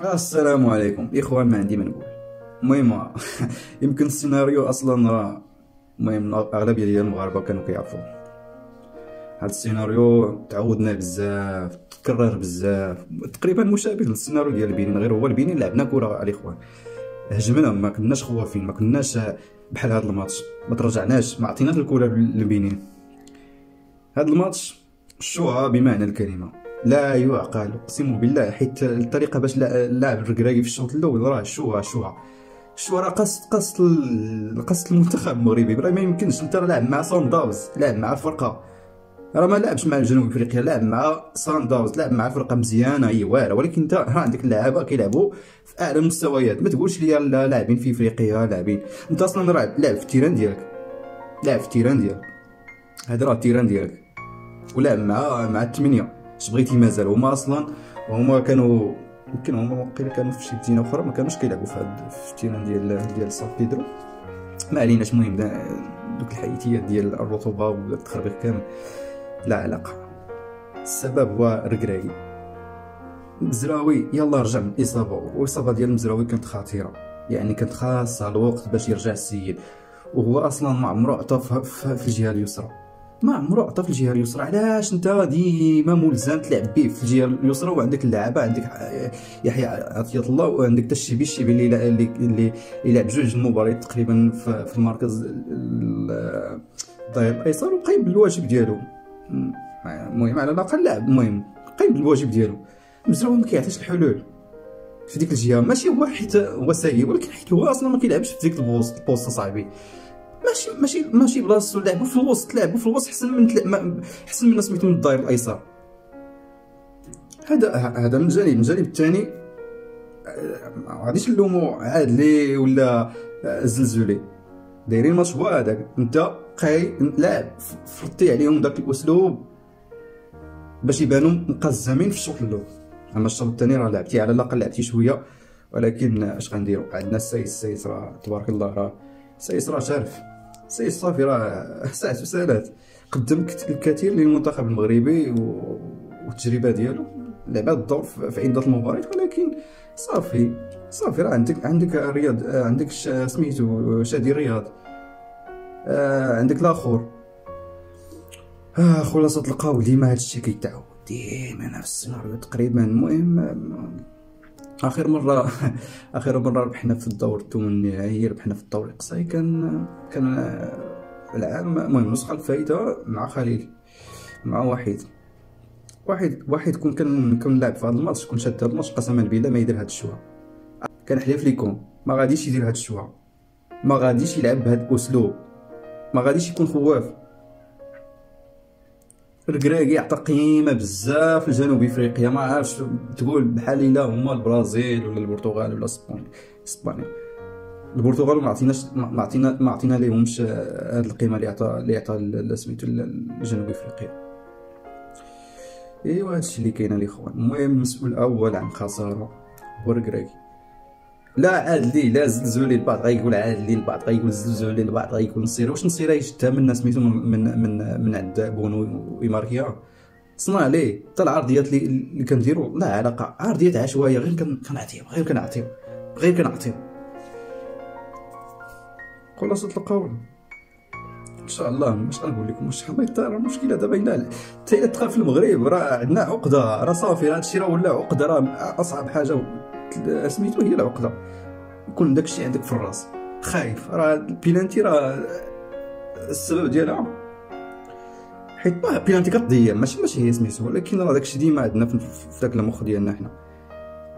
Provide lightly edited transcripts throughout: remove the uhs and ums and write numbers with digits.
السلام عليكم اخوان، ما عندي ما نقول. المهم يمكن السيناريو اصلا راه، المهم الاغلبيه ديال المغاربه كانوا كيعرفوه. هاد السيناريو تعودنا بزاف، تكرر بزاف، تقريبا مشابه للسيناريو ديال البنين، غير هو البنين لعبنا كره الاخوان، هجمنا، ما كناش خوافين، ما كناش بحال هاد الماتش، ما ترجعناش، ما عطيناش الكره للبنين. هاد الماتش شوها بمعنى الكلمه، لا يعقل اقسم بالله، حيت الطريقه باش لاعب الركراكي في الشوط الاول راه شوها راه قصد المنتخب المغربي، راه ما يمكنش. انت راه لاعب مع صن داوز، لاعب مع فرقه، راه ما لعبش مع جنوب افريقيا، لاعب مع صن داوز، لاعب مع فرقه مزيانه هي واعره، ولكن انت ها عندك اللعابه كيلعبوا في اعلى المستويات، ما تقولش لي لا لاعبين في افريقيا لاعبين. انت اصلا راه لاعب في التيران ديالك، لاعب في التيران ديالك، هذا راه التيران ديالك، ولعب مع الثمانيه، اش بغيتي مازال. هما اصلا هما كانوا، يمكن هما واقيلا كانوا في شي مدينه اخرى، ما كانوش كيلعبوا في التيران ديال سان بيدرو، ما عليناش. المهم دوك الحيتيات ديال الرطوبه وداك التخربيق كامل لا علاقه. السبب هو ركراكي. المزراوي يلا رجع من الاصابه، والاصابه ديال المزراوي كانت خطيره، يعني كانت خاصها الوقت باش يرجع السيد، وهو اصلا ما عمرو عطى في الجهه اليسرى، ما عمرو عطى في الجهه اليسرى. علاش انت ديما ملزم تلعب به في الجهه اليسرى، وعندك اللعابه، عندك يحيى عطيه الله، وعندك حتى الشيبي اللي لعب جوج المباريات تقريبا في المركز الظهير الايسر، وقايم بالواجب ديالو. المهم على الاقل لاعب، المهم قايم بالواجب ديالو. مزروع ما كيعطيش الحلول في ديك الجهه، ماشي هو حيت هو سيء، ولكن حيت هو اصلا ما كيلعبش في ديك البوست صاحبي. ماشي بلاصتو، لعبوا في الوسط، احسن احسن من سميتو من الظهير الايسر. هذا من جانب. من الجانب الثاني ما غاديش نلومو عادلي ولا زلزولي، دايرين ماتش هو هذاك، انت لاعب فرضتي عليهم داك الاسلوب باش يبانوا مقزمين في الشوط الاول. اما الشوط الثاني راه لعبتي على الاقل، لعبتي شويه، ولكن اش غنديروا؟ عندنا السيس راه تبارك الله، راه السيس راه شارف، السيس صافي راه ساعات وسالات، قدم الكثير للمنتخب المغربي والتجربه ديالو، لعب الدور في عده المباريات، ولكن صافي راه عندك رياض، عندك سميتو شادي رياض، عندك الاخر. خلاصة القول ديما هادشي كيتعاود، ديما نفس السيناريو تقريبا. المهم اخر مره ربحنا في الدور الثمن النهائي، ربحنا في الدور الاقصائي، كان العام، المهم النسخه الفايته مع خليل، مع واحد كون كنلعب في هذا الماتش، كون شاد هذا الماتش قسما بالله ما يدير هاد الشوها، كنحلف لكم ما غاديش يدير هاد الشوها، ما غاديش يلعب بهاد الاسلوب، ما غاديش يكون خواف. الكراكي عطى قيمه بزاف لجنوب افريقيا، ما عارفش تقول بحال الا هما البرازيل ولا البرتغال ولا اسبانيا. البرتغال ما عطينا ليهمش هاد القيمه اللي عطى سميتو لجنوب افريقيا. ايوا هادشي اللي كاين الاخوان. المهم المسؤول الاول عن الخساره هو الكراكي، لا عادلي لا زلزولي. البعض غيقول عادلي، البعض غيقول زلزولي، البعض غيقول نصيري. واش نصيري يشدها من سميتو من عند بونو ويماركيها؟ صنع ليه حتى العرضيات اللي كنديرو لا علاقه، عرضيات عشوائيه، غير كنعطيو. خلاصة القول ان شاء الله، مش غنقول لكم واش راه المشكله دابا الا حتى دخل في المغرب راه عندنا عقده، راه صافي هادشي راه ولا عقده، راه اصعب حاجه سميتو هي العقده، يكون داكشي عندك في الراس، خايف. راه البيلانتي راه السبب ديالها حيت بيلانتي كتضيع، ماشي هي سميتو، ولكن راه داكشي ديما عندنا في داك المخ ديالنا حنا،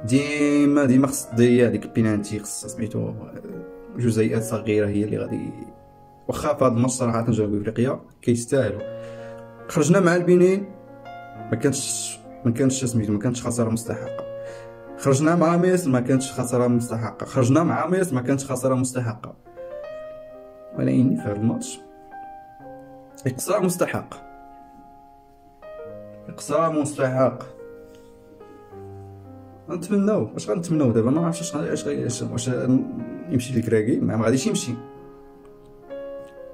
ديما خص تضيع ديك البيلانتي، خص سميتو جزيئات صغيره هي اللي غادي. واخا في هاد الماتش صراحه جنوب افريقيا كيستاهلوا، خرجنا مع البنين ما كانش سميتو، ما كانتش خساره مستحقه. خرجنا مع مصر ما كانتش خساره مستحقه، خرجنا مع مصر ما كانتش خساره مستحقه، ولكن في هذا الماتش اقصاء مستحق، نتمناو. واش غنتمناو دابا؟ ما عرفتش واش يمشي للكراكي، ما غاديش يمشي،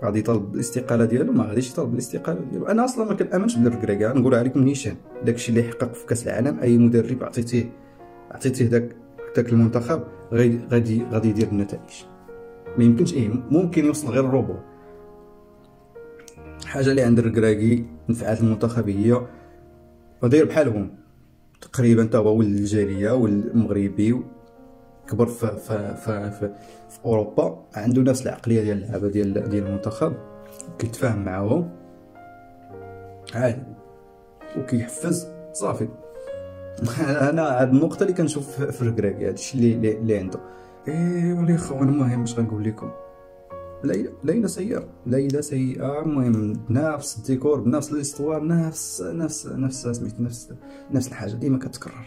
غادي يطالب الاستقاله ديالو، ما غاديش يطالب الاستقاله ديالو. انا اصلا ما كنامنش بالكراكي، نقولها لكم نيشان، داكشي اللي حقق في كاس العالم اي مدرب عطيتيه داك داك المنتخب غادي يدير النتائج. ما يمكنش ممكن يوصل غير الربع. حاجه اللي عند الركراكي نفعات المنتخبيه وداير بحالهم تقريبا، تا هو ولد الجاليه والمغربي كبر في اوروبا، عنده نفس العقليه ديال اللعابه ديال المنتخب، كيتفاهم معاهم عادي وكيحفز صافي. انا هاد النقطه اللي كنشوف في الركراكي، هادشي اللي عنده. ولي خوان، المهم اش غنقول لكم، ليلة سيئة. المهم نفس الديكور بنفس الاستوار، نفس الحاجة ديما كتكرر.